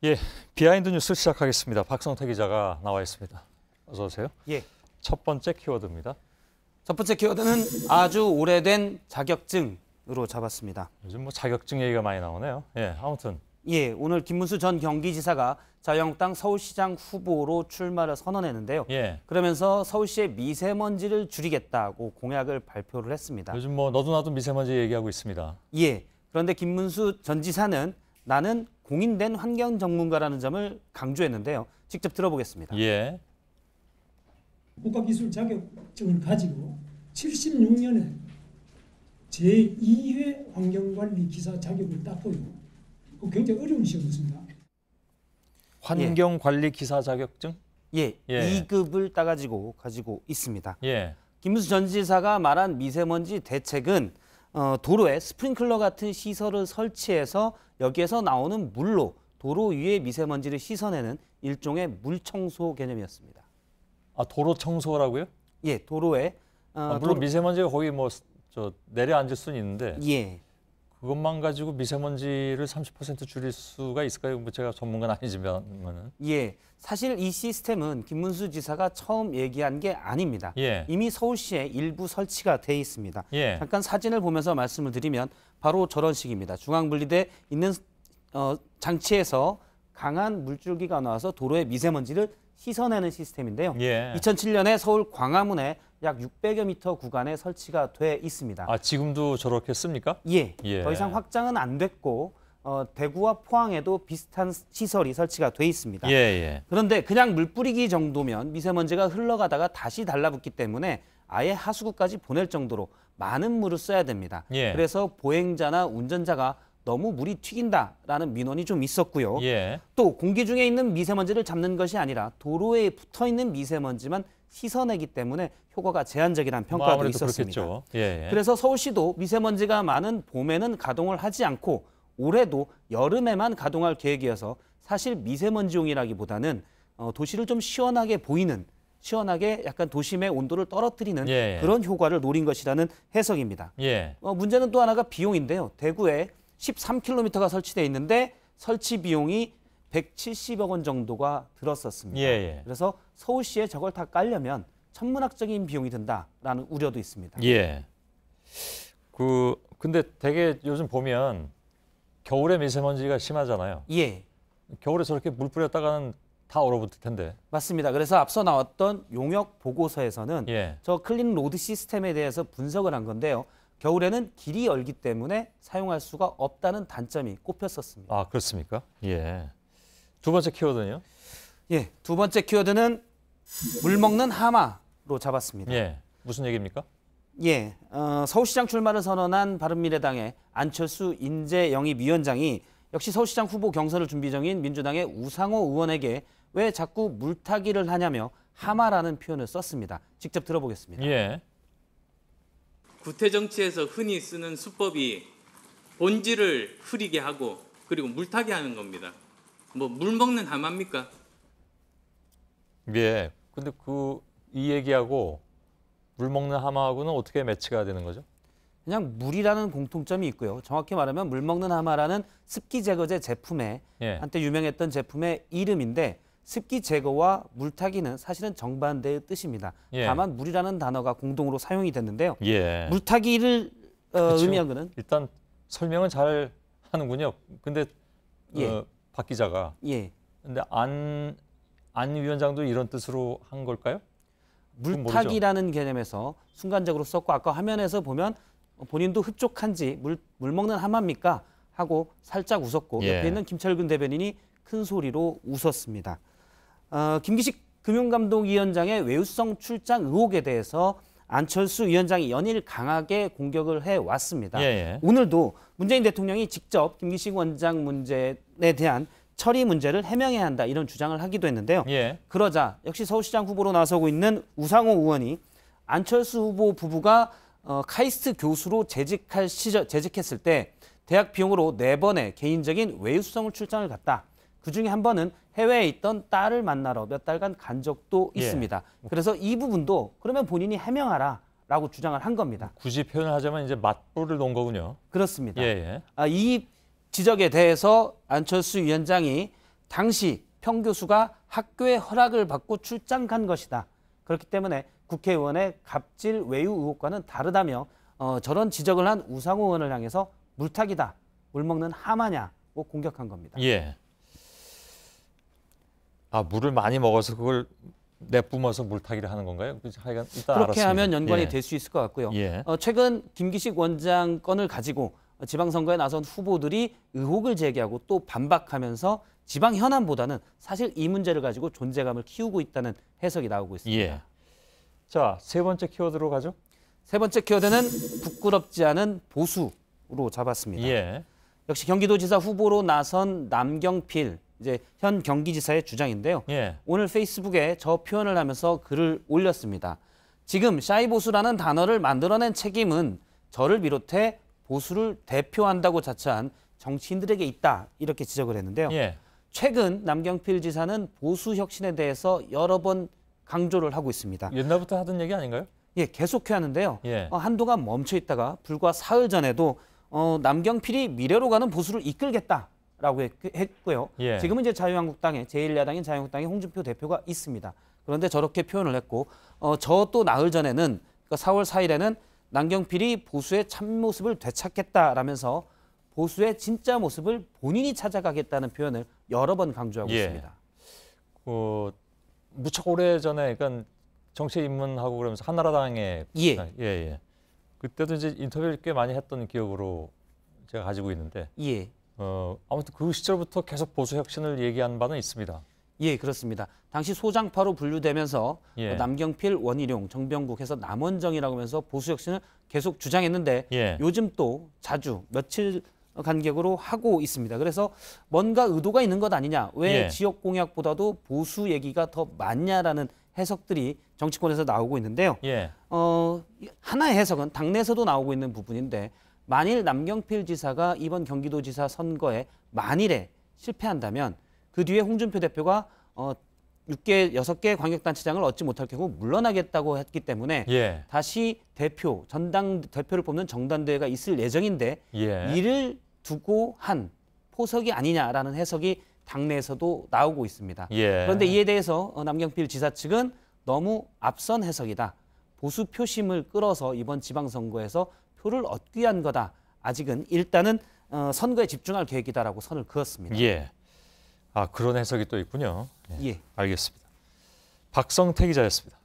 예, 비하인드 뉴스 시작하겠습니다. 박성태 기자가 나와 있습니다. 어서 오세요. 예. 첫 번째 키워드입니다. 첫 번째 키워드는 아주 오래된 자격증으로 잡았습니다. 요즘 뭐 자격증 얘기가 많이 나오네요. 예, 아무튼. 예, 오늘 김문수 전 경기지사가 자유한국당 서울시장 후보로 출마를 선언했는데요. 예. 그러면서 서울시의 미세먼지를 줄이겠다고 공약을 발표를 했습니다. 요즘 뭐 너도 나도 미세먼지 얘기하고 있습니다. 예. 그런데 김문수 전 지사는 나는 공인된 환경 전문가라는 점을 강조했는데요. 직접 들어보겠습니다. 예. 국가기술 자격증을 가지고 76년에 제2회 환경관리 기사 자격을 땄고요. 굉장히 어려운 시험이었습니다. 환경관리 기사 자격증? 예, 예. 2급을 가지고 있습니다. 예. 김문수 전 지사가 말한 미세먼지 대책은 도로에 스프링클러 같은 시설을 설치해서 여기에서 나오는 물로 도로 위의 미세먼지를 씻어내는 일종의 물청소 개념이었습니다. 아, 도로 청소라고요? 예, 도로에 물론 미세먼지가 거기 뭐 내려앉을 수는 있는데 예. 그것만 가지고 미세먼지를 30% 줄일 수가 있을까요? 뭐 제가 전문가는 아니지만은. 예, 사실 이 시스템은 김문수 지사가 처음 얘기한 게 아닙니다. 예. 이미 서울시에 일부 설치가 돼 있습니다. 예. 잠깐 사진을 보면서 말씀을 드리면 바로 저런 식입니다. 중앙분리대 있는 장치에서 강한 물줄기가 나와서 도로의 미세먼지를 씻어내는 시스템인데요. 예. 2007년에 서울 광화문에 약 600여 미터 구간에 설치가 돼 있습니다. 아, 지금도 저렇게 씁니까? 예, 예. 더 이상 확장은 안 됐고 대구와 포항에도 비슷한 시설이 설치가 돼 있습니다. 예, 예. 그런데 그냥 물 뿌리기 정도면 미세먼지가 흘러가다가 다시 달라붙기 때문에 아예 하수구까지 보낼 정도로 많은 물을 써야 됩니다. 예. 그래서 보행자나 운전자가 너무 물이 튀긴다라는 민원이 좀 있었고요. 예. 또 공기 중에 있는 미세먼지를 잡는 것이 아니라 도로에 붙어있는 미세먼지만 씻어내기 때문에 효과가 제한적이라는 평가도 있었습니다. 그렇겠죠. 예. 그래서 서울시도 미세먼지가 많은 봄에는 가동을 하지 않고 올해도 여름에만 가동할 계획이어서 사실 미세먼지용이라기보다는 도시를 좀 시원하게 보이는, 시원하게 약간 도심의 온도를 떨어뜨리는 예. 그런 효과를 노린 것이라는 해석입니다. 예. 문제는 또 하나가 비용인데요. 대구에 13km가 설치되어 있는데 설치 비용이 170억 원 정도가 들었었습니다. 예. 그래서 서울시에 저걸 다 깔려면 천문학적인 비용이 든다라는 우려도 있습니다. 예. 근데 되게 요즘 보면 겨울에 미세먼지가 심하잖아요. 예. 겨울에 저렇게 물 뿌렸다가는 다 얼어붙을 텐데. 맞습니다. 그래서 앞서 나왔던 용역 보고서에서는 예. 저 클린 로드 시스템에 대해서 분석을 한 건데요. 겨울에는 길이 열기 때문에 사용할 수가 없다는 단점이 꼽혔었습니다. 아, 그렇습니까? 예. 두 번째 키워드는요? 예, 두 번째 키워드는 물 먹는 하마로 잡았습니다. 예. 무슨 얘기입니까? 예, 서울시장 출마를 선언한 바른미래당의 안철수 인재영입위원장이 역시 서울시장 후보 경선을 준비 중인 민주당의 우상호 의원에게 왜 자꾸 물타기를 하냐며 하마라는 표현을 썼습니다. 직접 들어보겠습니다. 예. 구태 정치에서 흔히 쓰는 수법이 본질을 흐리게 하고 그리고 물타기 하는 겁니다. 뭐 물 먹는 하마입니까? 예. 근데 이 얘기하고 물 먹는 하마하고는 어떻게 매치가 되는 거죠? 그냥 물이라는 공통점이 있고요. 정확히 말하면 물 먹는 하마라는 습기 제거제 제품에 예. 한때 유명했던 제품의 이름인데 습기 제거와 물타기는 사실은 정반대의 뜻입니다. 예. 다만 물이라는 단어가 공동으로 사용이 됐는데요. 예. 물타기를 그렇죠. 의미한 거는 일단 설명은 잘 하는군요. 근데 예. 박 기자가 예. 근데 안 위원장도 이런 뜻으로 한 걸까요? 물타기라는 개념에서 순간적으로 썼고 아까 화면에서 보면 본인도 흡족한지 물 먹는 하마입니까? 하고 살짝 웃었고 예. 옆에 있는 김철근 대변인이 큰 소리로 웃었습니다. 김기식 금융감독위원장의 외유성 출장 의혹에 대해서 안철수 위원장이 연일 강하게 공격을 해왔습니다. 예. 오늘도 문재인 대통령이 직접 김기식 원장 문제에 대한 처리 문제를 해명해야 한다 이런 주장을 하기도 했는데요. 예. 그러자 역시 서울시장 후보로 나서고 있는 우상호 의원이 안철수 후보 부부가 카이스트 교수로 재직했을 때 대학 비용으로 4번의 개인적인 외유수성을 출장을 갔다. 그중에 한 번은 해외에 있던 딸을 만나러 몇 달간 간 적도 예. 있습니다. 그래서 이 부분도 그러면 본인이 해명하라 라고 주장을 한 겁니다. 굳이 표현을 하자면 이제 맞불을 놓은 거군요. 그렇습니다. 예. 이 지적에 대해서 안철수 위원장이 당시 평 교수가 학교의 허락을 받고 출장 간 것이다. 그렇기 때문에 국회의원의 갑질 외유 의혹과는 다르다며 저런 지적을 한 우상호 의원을 향해서 물타기다, 물먹는 하마냐고 공격한 겁니다. 예. 아, 물을 많이 먹어서 그걸 내뿜어서 물타기를 하는 건가요? 하여간 일단 그렇게 알았습니다. 하면 연관이 예. 될 수 있을 것 같고요. 예. 최근 김기식 원장 건을 가지고 지방선거에 나선 후보들이 의혹을 제기하고 또 반박하면서 지방 현안보다는 사실 이 문제를 가지고 존재감을 키우고 있다는 해석이 나오고 있습니다. 예. 자, 세 번째 키워드로 가죠. 세 번째 키워드는 부끄럽지 않은 보수로 잡았습니다. 예. 역시 경기도지사 후보로 나선 남경필 이제 현 경기지사의 주장인데요. 예. 오늘 페이스북에 저 표현을 하면서 글을 올렸습니다. 지금 샤이보수라는 단어를 만들어낸 책임은 저를 비롯해 보수를 대표한다고 자처한 정치인들에게 있다. 이렇게 지적을 했는데요. 예. 최근 남경필 지사는 보수 혁신에 대해서 여러 번 강조를 하고 있습니다. 옛날부터 하던 얘기 아닌가요? 예, 계속해 하는데요. 예. 한동안 멈춰 있다가 불과 사흘 전에도 남경필이 미래로 가는 보수를 이끌겠다라고 했고요. 예. 지금은 이제 자유한국당의 제1야당인 자유한국당의 홍준표 대표가 있습니다. 그런데 저렇게 표현을 했고 저 또 나흘 전에는 그러니까 4월 4일에는 남경필이 보수의 참모습을 되찾겠다라면서 보수의 진짜 모습을 본인이 찾아가겠다는 표현을 여러 번 강조하고 예. 있습니다. 무척 오래 전에 그러니까 정치에 입문하고 그러면서 한나라당에 예. 예. 그때도 이제 인터뷰를 꽤 많이 했던 기억으로 제가 가지고 있는데 예. 아무튼 그 시절부터 계속 보수 혁신을 얘기한 바는 있습니다. 예, 그렇습니다. 당시 소장파로 분류되면서 예. 남경필, 원희룡, 정병국 해서 남원정이라고 하면서 보수 혁신을 계속 주장했는데 예. 요즘 또 자주 며칠 간격으로 하고 있습니다. 그래서 뭔가 의도가 있는 것 아니냐, 왜 예. 지역 공약보다도 보수 얘기가 더 많냐라는 해석들이 정치권에서 나오고 있는데요. 예. 하나의 해석은 당내에서도 나오고 있는 부분인데 만일 남경필 지사가 이번 경기도지사 선거에 만일에 실패한다면 그 뒤에 홍준표 대표가 6개 광역단체장을 얻지 못할 경우 물러나겠다고 했기 때문에 예. 다시 전당 대표를 뽑는 정당대회가 있을 예정인데 예. 이를 두고 한 포석이 아니냐라는 해석이 당내에서도 나오고 있습니다. 예. 그런데 이에 대해서 남경필 지사 측은 너무 앞선 해석이다. 보수 표심을 끌어서 이번 지방선거에서 표를 얻기 위한 거다. 아직은 일단은 선거에 집중할 계획이다라고 선을 그었습니다. 예. 아, 그런 해석이 또 있군요. 예. 예. 알겠습니다. 박성태 기자였습니다.